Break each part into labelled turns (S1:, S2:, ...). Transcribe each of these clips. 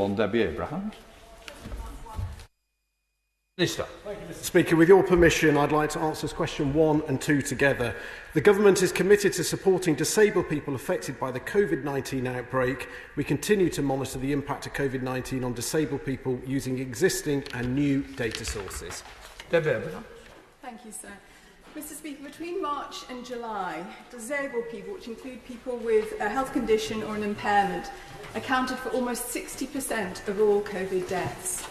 S1: 1, Debbie Abrahams. Minister.
S2: Thank you, Mr. Speaker. With your permission, I'd like to answer question 1 and 2 together. The Government is committed to supporting disabled people affected by the COVID-19 outbreak. We continue to monitor the impact of COVID-19 on disabled people using existing and new data sources.
S1: Debbie Abrahams.
S3: Thank you, sir. Mr. Speaker, between March and July, disabled people, which include people with a health condition or an impairment, accounted for almost 60% of all COVID deaths.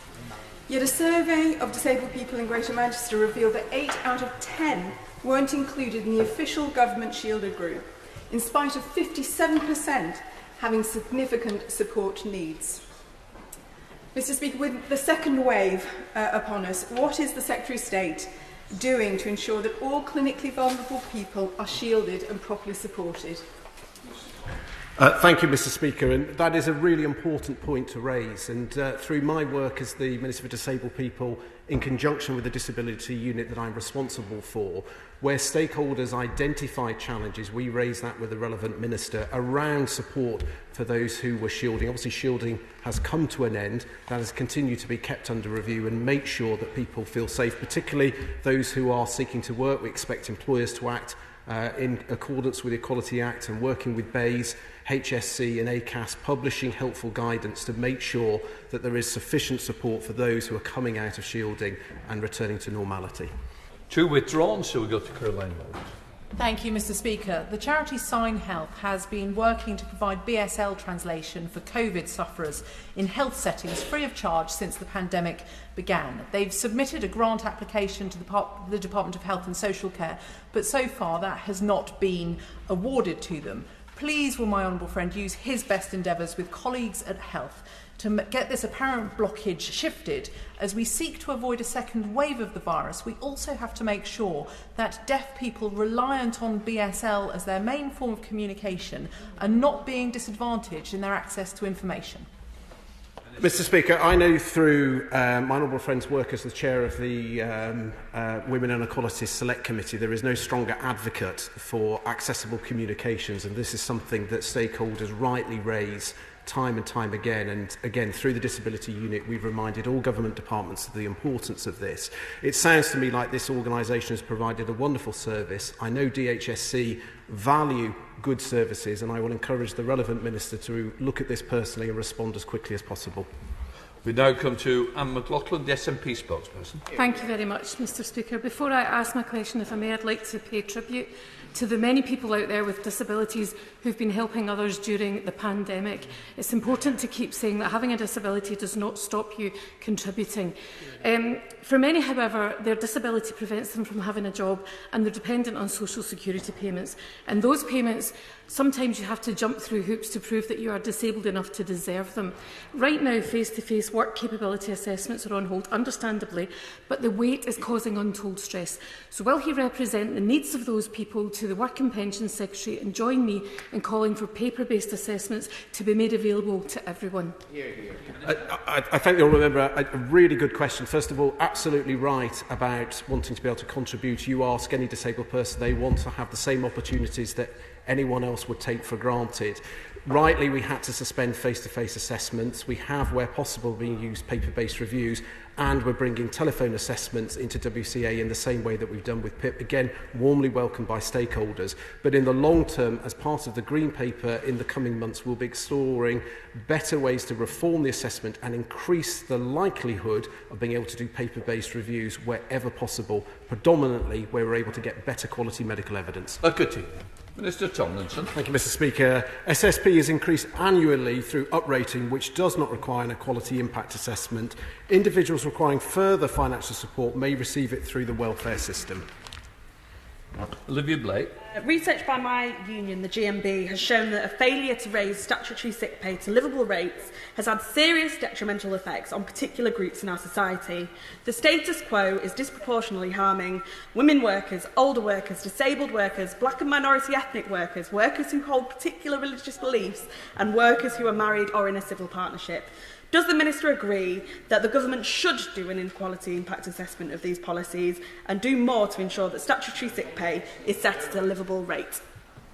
S3: Yet a survey of disabled people in Greater Manchester revealed that 8 out of 10 weren't included in the official government shielded group, in spite of 57% having significant support needs. Mr. Speaker, with the second wave upon us, what is the Secretary of State doing to ensure that all clinically vulnerable people are shielded and properly supported?
S2: Thank you, Mr. Speaker, and that is a really important point to raise. And through my work as the Minister for Disabled People, in conjunction with the Disability Unit that I'm responsible for, where stakeholders identify challenges, we raise that with the relevant minister around support for those who were shielding. Obviously, shielding has come to an end. That has continued to be kept under review and make sure that people feel safe, particularly those who are seeking to work. We expect employers to act in accordance with the Equality Act and working with BEIS, HSC and ACAS, publishing helpful guidance to make sure that there is sufficient support for those who are coming out of shielding and returning to normality. 2 withdrawn, so we go to Caroline Rose.
S4: Thank you, Mr. Speaker. The charity Sign Health has been working to provide BSL translation for COVID sufferers in health settings free of charge since the pandemic began. They've submitted a grant application to the Department of Health and Social Care, but so far that has not been awarded to them. Please will my honourable friend use his best endeavours with colleagues at Health to get this apparent blockage shifted. As we seek to avoid a second wave of the virus, we also have to make sure that deaf people reliant on BSL as their main form of communication are not being disadvantaged in their access to information.
S2: Mr. Speaker, I know through my honourable friend's work as the chair of the Women and Equalities Select Committee, there is no stronger advocate for accessible communications, and this is something that stakeholders rightly raise time and time again. And again, through the Disability Unit, we've reminded all government departments of the importance of this. It sounds to me like this organisation has provided a wonderful service. I know DHSC value good services, and I will encourage the relevant minister to look at this personally and respond as quickly as possible.
S1: We now come to Anne McLaughlin, the SNP spokesperson.
S5: Thank you very much, Mr. Speaker. Before I ask my question, if I may, I'd like to pay tribute to the many people out there with disabilities who've been helping others during the pandemic. It's important to keep saying that having a disability does not stop you contributing. For many, however, their disability prevents them from having a job and they're dependent on social security payments. And those payments, sometimes you have to jump through hoops to prove that you are disabled enough to deserve them. Right now, face-to-face work capability assessments are on hold, understandably, but the wait is causing untold stress. So will he represent the needs of those people to the Work and Pensions Secretary and join me in calling for paper-based assessments to be made available to everyone?
S2: I think you'll remember a really good question. First of all, absolutely right about wanting to be able to contribute. You ask any disabled person, they want to have the same opportunities that anyone else would take for granted. Rightly, we had to suspend face-to-face assessments. We have, where possible, been used paper-based reviews, and we're bringing telephone assessments into WCA in the same way that we've done with PIP. Again, warmly welcomed by stakeholders. But in the long term, as part of the Green Paper in the coming months, we'll be exploring better ways to reform the assessment and increase the likelihood of being able to do paper-based reviews wherever possible, predominantly where we're able to get better quality medical evidence.
S1: Minister Tomlinson.
S2: Thank you, Mr. Speaker. SSP is increased annually through uprating, which does not require an equality impact assessment. Individuals requiring further financial support may receive it through the welfare system.
S1: Olivia Blake.
S6: Research by my union, the GMB, has shown that a failure to raise statutory sick pay to livable rates has had serious detrimental effects on particular groups in our society. The status quo is disproportionately harming women workers, older workers, disabled workers, black and minority ethnic workers, workers who hold particular religious beliefs, and workers who are married or in a civil partnership. Does the Minister agree that the Government should do an inequality impact assessment of these policies and do more to ensure that statutory sick pay is set at a livable rate?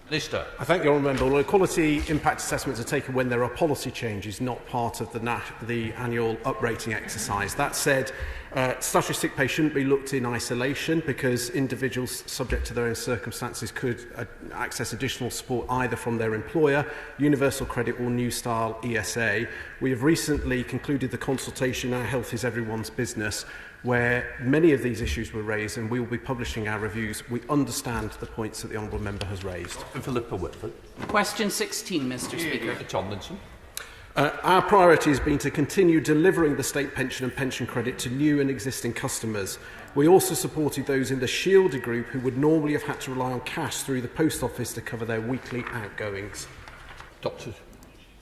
S1: Minister.
S2: I thank the Honourable Member. Well, equality impact assessments are taken when there are policy changes, not part of the annual uprating exercise. That said, statutory sick pay shouldn't be looked in isolation because individuals subject to their own circumstances could access additional support either from their employer, Universal Credit or New Style ESA. We have recently concluded the consultation Our Health is Everyone's Business, where many of these issues were raised, and we will be publishing our reviews. We understand the points that the Honourable Member has raised.
S1: And Philippa Whitford.
S7: Question 16, Mr Speaker.
S1: Tomlinson.
S2: Our priority has been to continue delivering the state pension and pension credit to new and existing customers. We also supported those in the shielded group who would normally have had to rely on cash through the post office to cover their weekly outgoings.
S1: Doctor.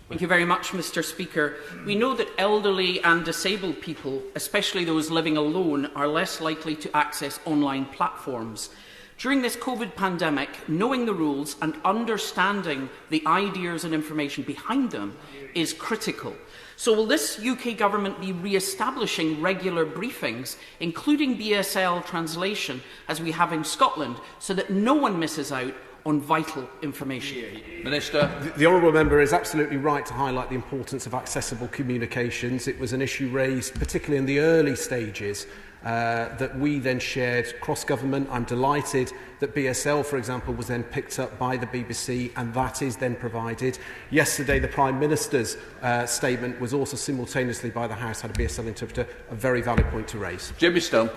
S7: Thank you very much, Mr Speaker. We know that elderly and disabled people, especially those living alone, are less likely to access online platforms. During this COVID pandemic, knowing the rules and understanding the ideas and information behind them is critical. So will this UK government be re-establishing regular briefings, including BSL translation, as we have in Scotland, so that no one misses out on vital information?
S1: Minister.
S2: The Honourable Member is absolutely right to highlight the importance of accessible communications. It was an issue raised, particularly in the early stages, that we then shared cross-government. I'm delighted that BSL, for example, was then picked up by the BBC, and that is then provided. Yesterday, the Prime Minister's statement was also simultaneously by the House, had a BSL interpreter, a very valid point to raise.
S1: Jimmy Stone.